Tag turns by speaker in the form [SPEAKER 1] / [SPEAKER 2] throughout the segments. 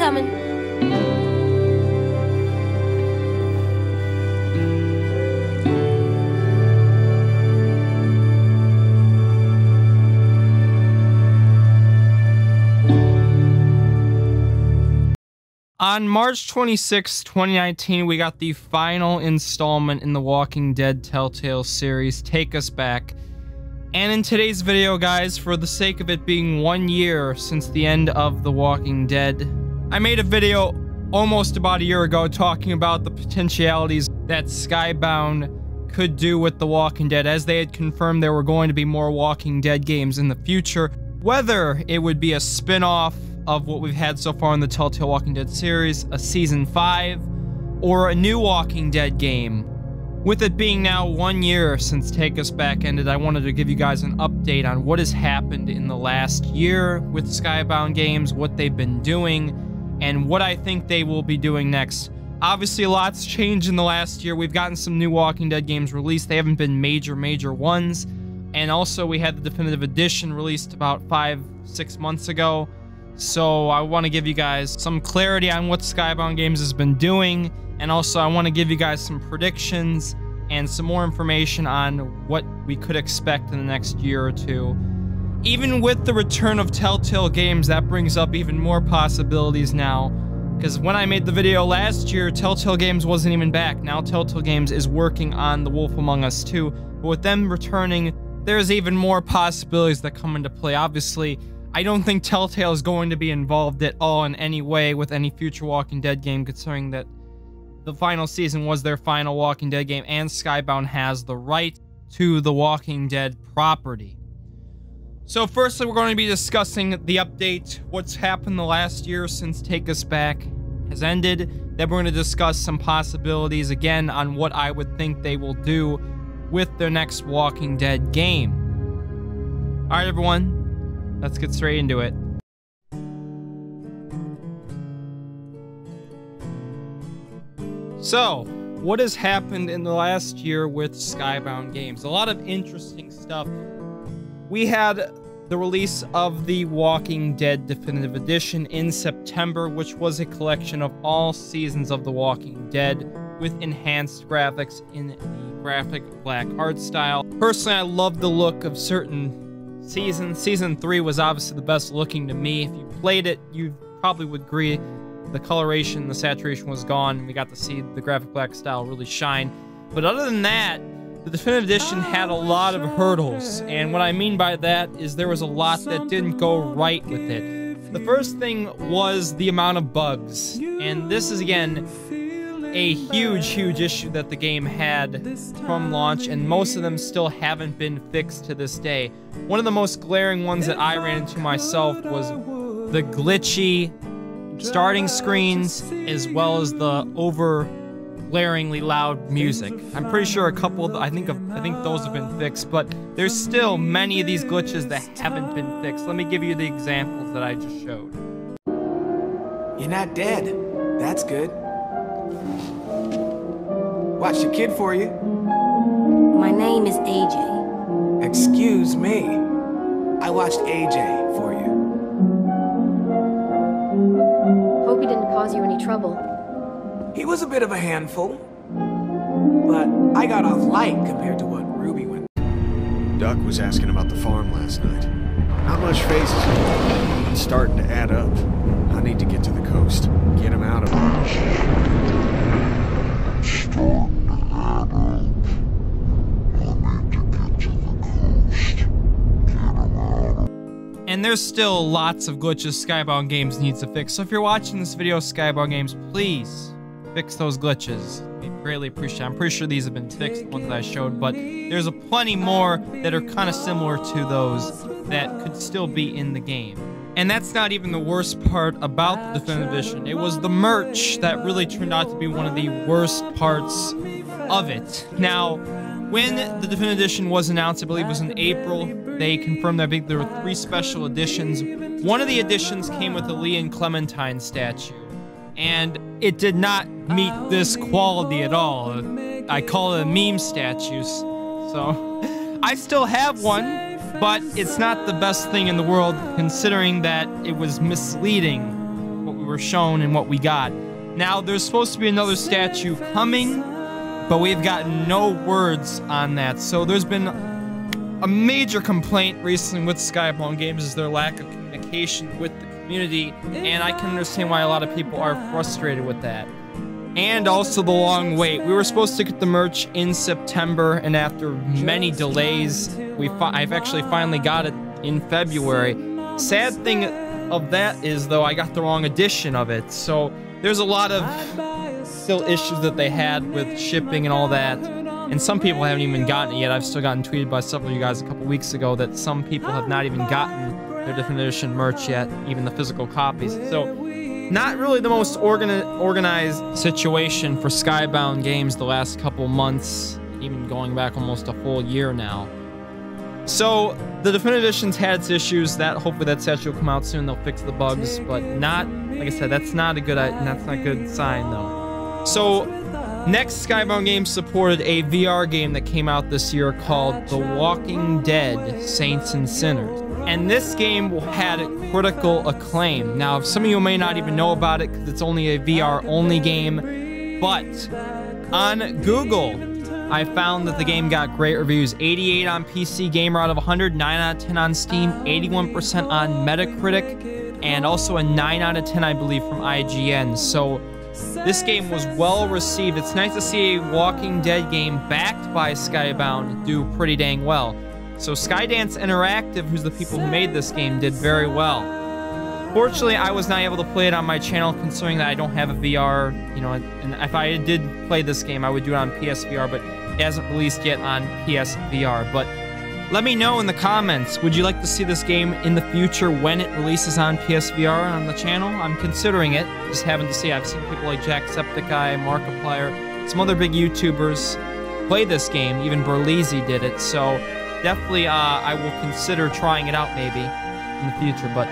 [SPEAKER 1] coming.
[SPEAKER 2] On March 26, 2019, we got the final installment in the Walking Dead Telltale series, Take Us Back. And in today's video, guys, for the sake of it being 1 year since the end of The Walking Dead, I made a video almost about a year ago talking about the potentialities that Skybound could do with The Walking Dead, as they had confirmed there were going to be more Walking Dead games in the future. Whether it would be a spin-off of what we've had so far in the Telltale Walking Dead series, a Season 5, or a new Walking Dead game. With it being now 1 year since Take Us Back ended, I wanted to give you guys an update on what has happened in the last year with Skybound Games, what they've been doing, and what I think they will be doing next. Obviously, a lot's changed in the last year. We've gotten some new Walking Dead games released. They haven't been major ones. And also, we had the Definitive Edition released about 5-6 months ago. So I want to give you guys some clarity on what Skybound Games has been doing, and also I want to give you guys some predictions and some more information on what we could expect in the next year or two. Even with the return of Telltale Games, that brings up even more possibilities now, because when I made the video last year, Telltale Games wasn't even back. Now Telltale Games is working on The Wolf Among Us 2, but with them returning, there's even more possibilities that come into play. Obviously, I don't think Telltale is going to be involved at all in any way with any future Walking Dead game, considering that the final season was their final Walking Dead game, and Skybound has the right to the Walking Dead property. So firstly, we're going to be discussing the update, what's happened the last year since Take Us Back has ended. Then we're going to discuss some possibilities, again, on what I would think they will do with their next Walking Dead game. Alright, everyone. Let's get straight into it. So, what has happened in the last year with Skybound Games? A lot of interesting stuff. We had the release of the Walking Dead Definitive Edition in September, which was a collection of all seasons of The Walking Dead with enhanced graphics in the graphic black art style. Personally, I love the look of certain seasons. Season 3 was obviously the best looking to me. If you played it, you probably would agree. The coloration, the saturation was gone. We got to see the graphic black style really shine. But other than that, the Definitive Edition had a lot of hurdles. And what I mean by that is there was a lot that didn't go right with it. The first thing was the amount of bugs. And this is, again, a huge issue that the game had from launch, and most of them still haven't been fixed to this day. One of the most glaring ones that I ran into myself was the glitchy starting screens, as well as the over-glaringly loud music. I'm pretty sure a couple, I think those have been fixed, but there's still many of these glitches that haven't been fixed. Let me give you the examples that I just showed.
[SPEAKER 3] You're not dead. That's good. Watch your kid for you.
[SPEAKER 1] My name is AJ.
[SPEAKER 3] Excuse me. I watched AJ for you.
[SPEAKER 1] Hope he didn't cause you any trouble.
[SPEAKER 3] He was a bit of a handful, but I got off light compared to what Ruby went.
[SPEAKER 4] Duck was asking about the farm last night. Not much phases. It's starting to add up. I need to get to the coast. Get him out of here.
[SPEAKER 2] And there's still lots of glitches Skybound Games needs to fix. So if you're watching this video, Skybound Games, please fix those glitches. We greatly appreciate it. I'm pretty sure these have been fixed, the ones that I showed, but there's a plenty more that are kind of similar to those that could still be in the game. And that's not even the worst part about the Definitive Edition. It was the merch that really turned out to be one of the worst parts of it. Now, when the Definitive Edition was announced, I believe it was in April, they confirmed that there were 3 special editions. One of the editions came with a Lee and Clementine statue, and it did not meet this quality at all. I call it a meme statue. So, I still have one, but it's not the best thing in the world, considering that it was misleading what we were shown and what we got. Now, there's supposed to be another statue coming, but we've gotten no words on that. So there's been a major complaint recently with Skybound Games is their lack of communication with the community, and I can understand why a lot of people are frustrated with that. And also the long wait. We were supposed to get the merch in September, and after many delays, I've actually finally got it in February. Sad thing of that is, though, I got the wrong edition of it, so there's a lot of still issues that they had with shipping and all that, and some people haven't even gotten it yet. I've still gotten tweeted by several of you guys a couple weeks ago that some people have not even gotten their definitive edition merch yet, even the physical copies. So not really the most organized situation for Skybound Games the last couple months, even going back almost a full year now. So the definitive edition's had its issues. Hopefully that statue will come out soon. They'll fix the bugs, but not, like I said, that's not a good sign though. So next, Skybound Games supported a VR game that came out this year called The Walking Dead: Saints and Sinners. And this game had critical acclaim. Now, some of you may not even know about it because it's only a VR-only game, but on Google, I found that the game got great reviews. 88 on PC Gamer out of 100, 9 out of 10 on Steam, 81% on Metacritic, and also a 9 out of 10, I believe, from IGN. So this game was well received. It's nice to see a Walking Dead game backed by Skybound do pretty dang well. So Skydance Interactive, who's the people who made this game, did very well. Fortunately, I was not able to play it on my channel, considering that I don't have a VR, you know, and if I did play this game, I would do it on PSVR, but it hasn't released yet on PSVR. But let me know in the comments, would you like to see this game in the future when it releases on PSVR on the channel? I'm considering it, just having to see. I've seen people like Jacksepticeye, Markiplier, some other big YouTubers play this game, even Burleezy did it, so definitely I will consider trying it out maybe in the future, but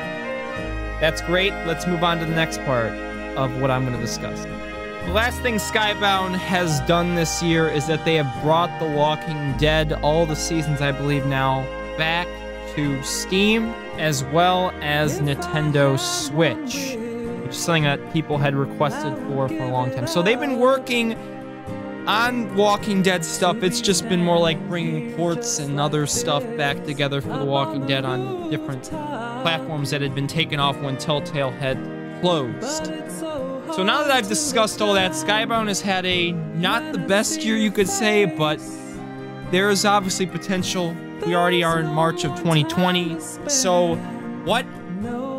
[SPEAKER 2] that's great. Let's move on to the next part of what I'm going to discuss. The last thing Skybound has done this year is that they have brought The Walking Dead, all the seasons I believe now, back to Steam as well as Nintendo Switch, which is something that people had requested for a long time. So they've been working on Walking Dead stuff. It's just been more like bringing ports and other stuff back together for The Walking Dead on different platforms that had been taken off when Telltale had closed. So now that I've discussed all that, Skybound has had a not the best year, you could say, but there is obviously potential. We already are in March of 2020. So what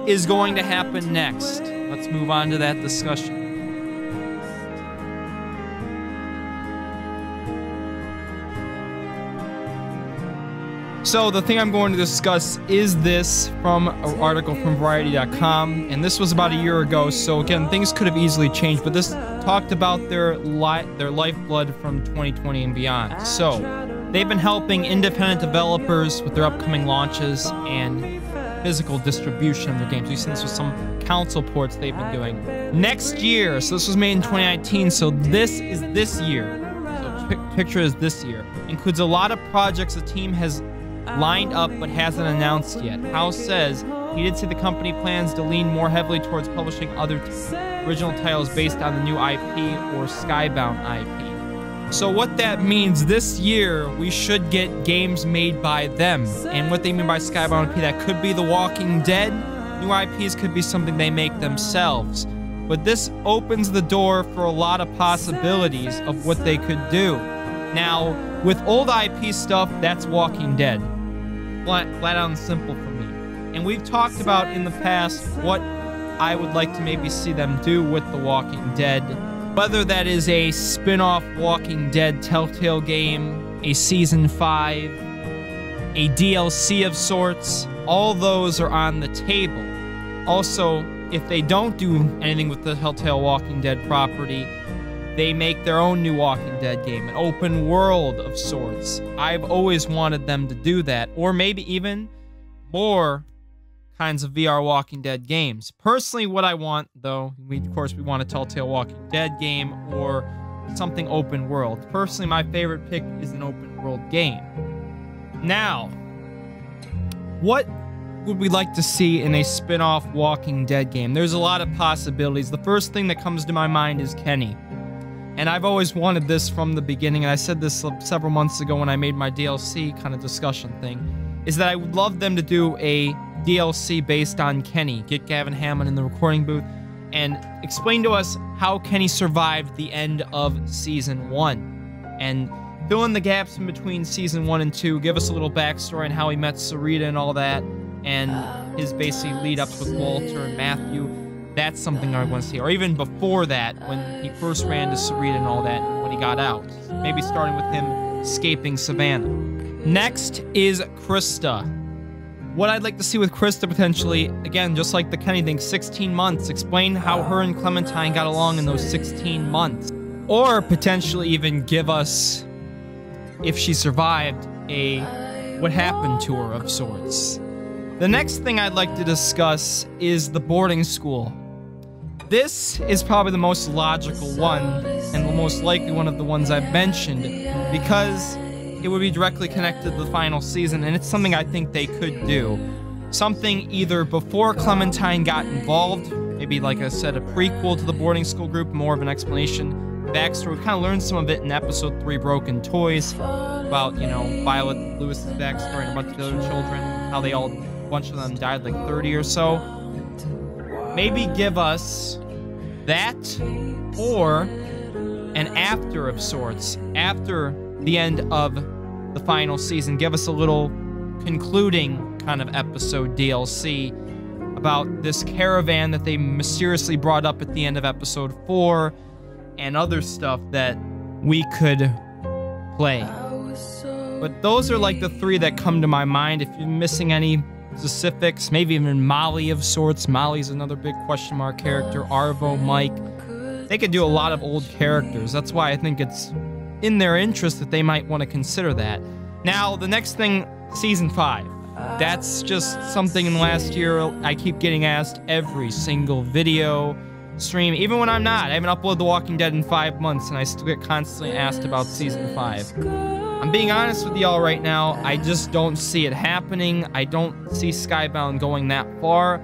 [SPEAKER 2] is going to happen next? Let's move on to that discussion. So the thing I'm going to discuss is this from an article from Variety.com, and this was about a year ago, so again, things could have easily changed, but this talked about their lifeblood from 2020 and beyond. So they've been helping independent developers with their upcoming launches and physical distribution of their games. We've seen this with some console ports they've been doing. Next year, so this was made in 2019, so this is this year. So picture is this year. Includes a lot of projects the team has lined up but hasn't announced yet. House says he did see the company plans to lean more heavily towards publishing other original titles based on the new IP or Skybound IP. So what that means, this year we should get games made by them. And what they mean by Skybound IP, that could be The Walking Dead. New IPs could be something they make themselves. But this opens the door for a lot of possibilities of what they could do. Now, with old IP stuff, that's Walking Dead. Flat out and simple for me. And we've talked about in the past what I would like to maybe see them do with The Walking Dead. Whether that is a spin-off Walking Dead Telltale game, a Season 5, a DLC of sorts, all those are on the table. Also, if they don't do anything with the Telltale Walking Dead property, they make their own new Walking Dead game, an open world of sorts. I've always wanted them to do that, or maybe even more kinds of VR Walking Dead games. Personally, what I want, though, of course, we want a Telltale Walking Dead game or something open world. Personally, my favorite pick is an open world game. Now, what would we like to see in a spin-off Walking Dead game? There's a lot of possibilities. The first thing that comes to my mind is Kenny. And I've always wanted this from the beginning, and I said this several months ago when I made my DLC kind of discussion thing, is that I would love them to do a DLC based on Kenny. Get Gavin Hammond in the recording booth and explain to us how Kenny survived the end of Season 1. And fill in the gaps in between Season 1 and 2, give us a little backstory on how he met Sarita and all that, and his basically lead-ups with Walter and Matthew. That's something I want to see. Or even before that, when he first ran to Sarita and all that, when he got out. Maybe starting with him escaping Savannah. Next is Krista. What I'd like to see with Krista potentially, again, just like the Kenny thing, 16 months. Explain how her and Clementine got along in those 16 months. Or potentially even give us, if she survived, a what happened to her of sorts. The next thing I'd like to discuss is the boarding school. This is probably the most logical one, and the most likely one of the ones I've mentioned, because it would be directly connected to the final season, and it's something I think they could do. Something either before Clementine got involved, maybe like I said, a prequel to the boarding school group, more of an explanation, backstory. We kind of learned some of it in episode 3, Broken Toys, about, you know, Violet Lewis's backstory and a bunch of the other children, how they all, a bunch of them died, like 30 or so. Maybe give us that, or an after of sorts, after the end of the final season. Give us a little concluding kind of episode DLC about this caravan that they mysteriously brought up at the end of episode 4, and other stuff that we could play. But those are like the 3 that come to my mind. If you're missing any specifics, maybe even Molly of sorts. Molly's another big question mark character. Arvo, Mike. They could do a lot of old characters. That's why I think it's in their interest that they might want to consider that. Now, the next thing, Season 5. That's just something in the last year I keep getting asked every single video, stream, even when I'm not. I haven't uploaded The Walking Dead in 5 months, and I still get constantly asked about Season 5. I'm being honest with y'all right now, I just don't see it happening. I don't see Skybound going that far.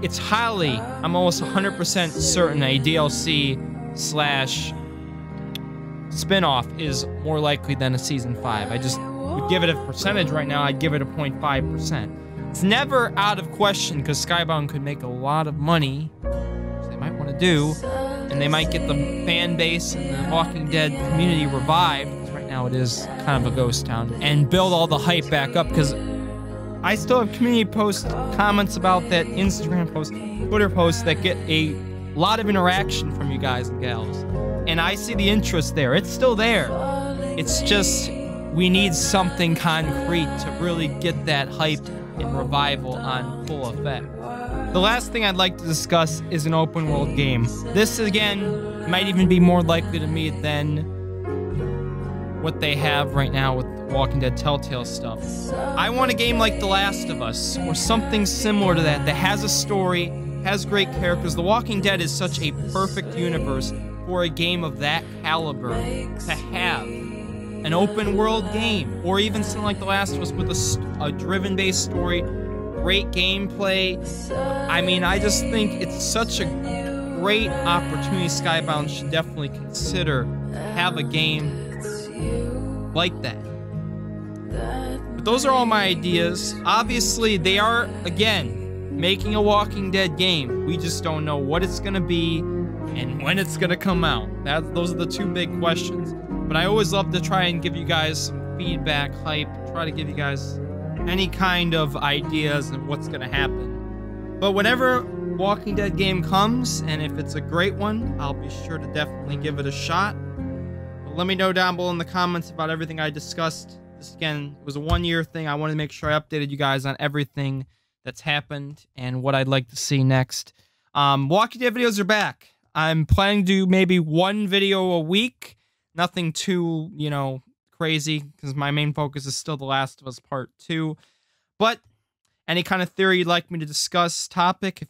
[SPEAKER 2] It's highly, I'm almost 100% certain a DLC slash spinoff is more likely than a Season 5. I just would give it a percentage right now, I'd give it a 0.5%. It's never out of question, because Skybound could make a lot of money, which they might want to do, and they might get the fan base and the Walking Dead community revived. Now it is kind of a ghost town, and build all the hype back up, because I still have community posts, comments about that, Instagram posts, Twitter posts that get a lot of interaction from you guys and gals, and I see the interest there. It's still there. It's just we need something concrete to really get that hype and revival on full effect. The last thing I'd like to discuss is an open world game. This again might even be more likely to me than what they have right now with Walking Dead Telltale stuff. I want a game like The Last of Us, or something similar to that, that has a story, has great characters. The Walking Dead is such a perfect universe for a game of that caliber to have an open world game, or even something like The Last of Us with a driven-based story, great gameplay. I mean, I just think it's such a great opportunity. Skybound should definitely consider have a game like that. But those are all my ideas. Obviously, they are, again, making a Walking Dead game. We just don't know what it's gonna be and when it's gonna come out. Those are the 2 big questions. But I always love to try and give you guys some feedback, hype, try to give you guys any kind of ideas of what's gonna happen. But whenever Walking Dead game comes, and if it's a great one, I'll be sure to definitely give it a shot. Let me know down below in the comments about everything I discussed. This, again, was a 1-year thing. I wanted to make sure I updated you guys on everything that's happened and what I'd like to see next. Walking Dead videos are back. I'm planning to do maybe 1 video a week. Nothing too, you know, crazy, because my main focus is still The Last of Us Part 2. But any kind of theory you'd like me to discuss, topic, if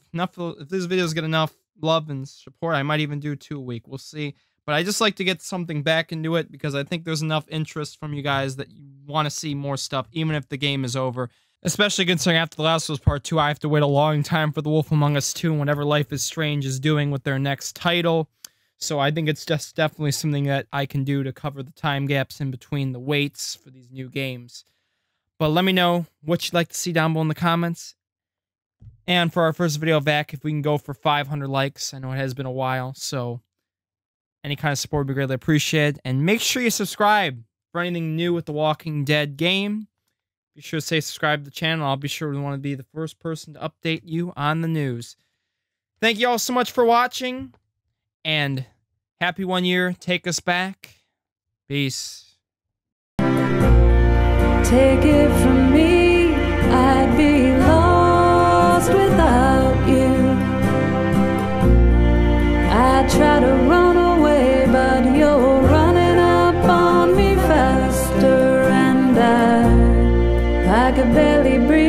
[SPEAKER 2] these videos get enough love and support, I might even do 2 a week. We'll see. But I just like to get something back into it, because I think there's enough interest from you guys that you want to see more stuff, even if the game is over. Especially considering after The Last of Us Part 2, I have to wait a long time for The Wolf Among Us 2 and whatever Life is Strange is doing with their next title. So I think it's just definitely something that I can do to cover the time gaps in between the waits for these new games. But let me know what you'd like to see down below in the comments. And for our first video back, if we can go for 500 likes. I know it has been a while, so any kind of support would be greatly appreciated. And make sure you subscribe for anything new with the Walking Dead game. Be sure to say subscribe to the channel. I'll be sure to want to be the first person to update you on the news. Thank you all so much for watching. And happy 1 year. Take us back. Peace.
[SPEAKER 5] Take it from me, I'd be lost without you. I try to run away, but you're running up on me faster, and I could barely breathe.